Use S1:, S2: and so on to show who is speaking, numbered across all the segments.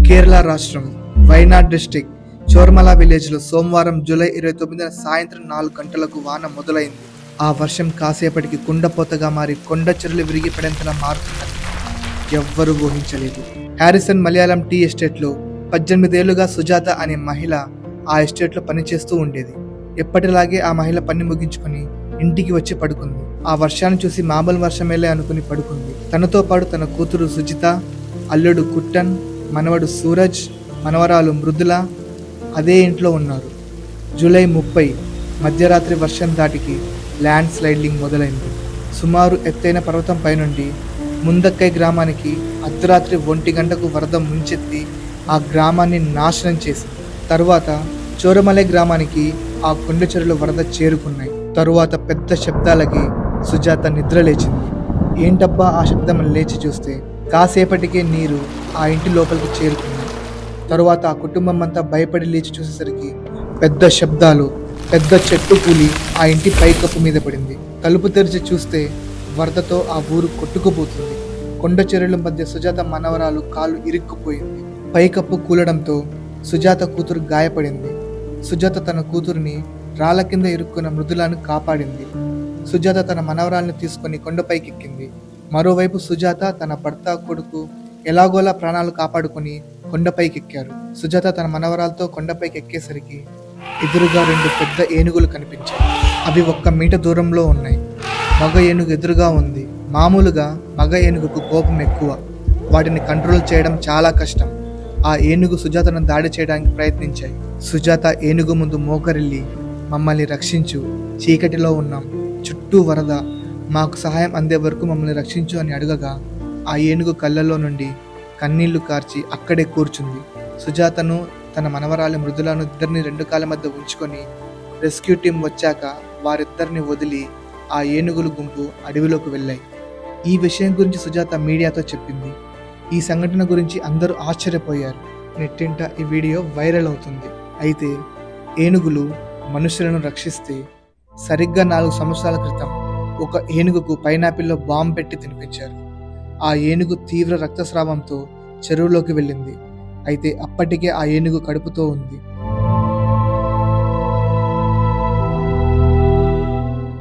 S1: కేరళ రాష్ట్రం Wayanad district చోర్మల village లో సోమవారం జూలై 29న సాయంత్రం 4 గంటలకు వాన మొదలైంది. ఆ వర్షం కాసేపటికి కుండపోతగా మారి కొండ చెరువులు విరిగి పడేంతలా మారుతుందని ఎవ్వరూ ఊహించలేదు. హారిసన్ మలయాళం టీ ఎస్టేట్ లో 18 ఏళ్లుగా సుజాత అనే మహిళ ఆ ఎస్టేట్ లో పనిచేస్తూ ఉండేది. ఎప్పటిలాగే ఆ మహిళ పని ముగించుకుని ఇంటికి వచ్చి పడుకుంది. ఆ వర్షాన్ని చూసి మామూలు వర్షమేలే అనుకుని పడుకుంది. తనతో పాటు తన కూతురు సుజిత, అల్లుడు కుట్టన్, మనవడు సూరజ్, మనవరాలు మృదుల అదే ఇంట్లో ఉన్నారు. జూలై 30 మధ్యరాత్రి వర్షం దాటికి ల్యాండ్ స్లైడింగ్ మొదలైంది. సుమారు ఎత్తైన పర్వతం పైనుండి ముందక్కై గ్రామానికి అర్ధరాత్రి 1 గంటకు వరద ముంచెత్తి ఆ గ్రామాన్ని నాశనం చేసింది. తరువాత చోరమలై గ్రామానికి ఆ కొండ చెరువులు వరద చేరుకున్నాయి. తరువాత పెద్ద శబ్దాలకి సుజాత నిద్ర లేచింది. ఏంటబ్బా ఆ శబ్దం లేచి చూస్తే కాసేపటికే నీరు ఆ ఇంటి లోపలికి చేరుకుంది. తరువాత ఆ కుటుంబం అంతా భయపడి లేచి చూసేసరికి పెద్ద శబ్దాలు, పెద్ద చెట్టు కూలి ఆ ఇంటి పైకప్పు మీద పడింది. తలుపు తెరిచి చూస్తే వరదతో ఆ ఊరు కొట్టుకుపోతుంది. కొండ చెరువుల మధ్య సుజాత మనవరాలు కాలు ఇరుక్కుపోయింది. పైకప్పు కూలడంతో సుజాత కూతురు గాయపడింది. సుజాత తన కూతురిని రాళ్ల కింద ఇరుక్కున్న మృదులను కాపాడింది. సుజాత తన మనవరాలను తీసుకుని కొండపైకి ఎక్కింది. మరోవైపు సుజాత తన భర్త, కొడుకు ఎలాగోలా ప్రాణాలు కాపాడుకుని కొండపైకి ఎక్కారు. సుజాత తన మనవరాలతో కొండపైకి ఎక్కేసరికి ఎదురుగా 2 పెద్ద ఏనుగులు కనిపించాయి. అవి 1 మీటర్ దూరంలో ఉన్నాయి. మగ ఏనుగు ఎదురుగా ఉంది. మామూలుగా మగ ఏనుగుకు కోపం ఎక్కువ. వాటిని కంట్రోల్ చేయడం చాలా కష్టం. ఆ ఏనుగు సుజాతను దాడి చేయడానికి ప్రయత్నించాయి. సుజాత ఏనుగు ముందు మోకరిల్లి, మమ్మల్ని రక్షించు, చీకటిలో ఉన్నాం, చుట్టూ వరద, మాకు సహాయం అందే వరకు మమ్మల్ని రక్షించు అని అడగగా ఆ ఏనుగు కళ్ళల్లో నుండి కన్నీళ్లు కార్చి అక్కడే కూర్చుంది. సుజాతను, తన మనవరాలి మృదులను ఇద్దరిని 2 కాళ్ళ మధ్య ఉంచుకొని రెస్క్యూ టీం వచ్చాక వారిద్దరిని వదిలి ఆ ఏనుగుల గుంపు అడవిలోకి వెళ్ళాయి. ఈ విషయం గురించి సుజాత మీడియాతో చెప్పింది. ఈ సంఘటన గురించి అందరూ ఆశ్చర్యపోయారు. నెట్టింట ఈ వీడియో వైరల్ అవుతుంది. అయితే ఏనుగులు మనుషులను రక్షిస్తే సరిగ్గా 4 సంవత్సరాల క్రితం ఒక ఏనుగుకు పైనాపిల్లో బాంబు పెట్టి తినిపించారు. ఆ ఏనుగు తీవ్ర రక్తస్రావంతో చెరువులోకి వెళ్ళింది. అయితే అప్పటికే ఆ ఏనుగు కడుపుతో ఉంది.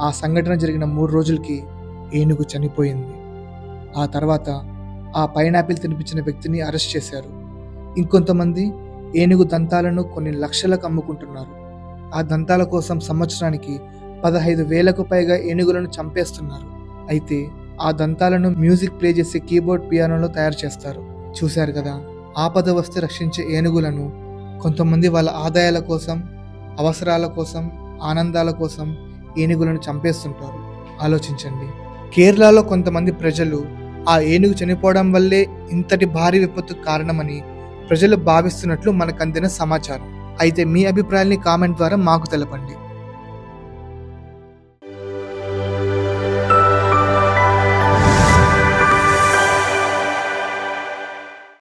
S1: ఆ సంఘటన జరిగిన 3 రోజులకి ఏనుగు చనిపోయింది. ఆ తర్వాత ఆ పైనాపిల్ తినిపించిన వ్యక్తిని అరెస్ట్ చేశారు. ఇంకొంతమంది ఏనుగు దంతాలను కొన్ని లక్షలకు అమ్ముకుంటున్నారు. ఆ దంతాల కోసం సంవత్సరానికి 15,000కు పైగా ఏనుగులను చంపేస్తున్నారు. అయితే ఆ దంతాలను మ్యూజిక్ ప్లే చేసే కీబోర్డ్, పియానోలో తయారు చేస్తారు. చూశారు కదా, ఆపద వస్తే రక్షించే ఏనుగులను కొంతమంది వాళ్ళ ఆదాయాల కోసం, అవసరాల కోసం, ఆనందాల కోసం ఏనుగులను చంపేస్తుంటారు. ఆలోచించండి. కేరళలో కొంతమంది ప్రజలు ఆ ఏనుగు చనిపోవడం వల్లే ఇంతటి భారీ విపత్తుకు కారణమని ప్రజలు భావిస్తున్నట్లు మనకు అందిన సమాచారం. అయితే మీ అభిప్రాయాన్ని కామెంట్ ద్వారా మాకు తెలపండి.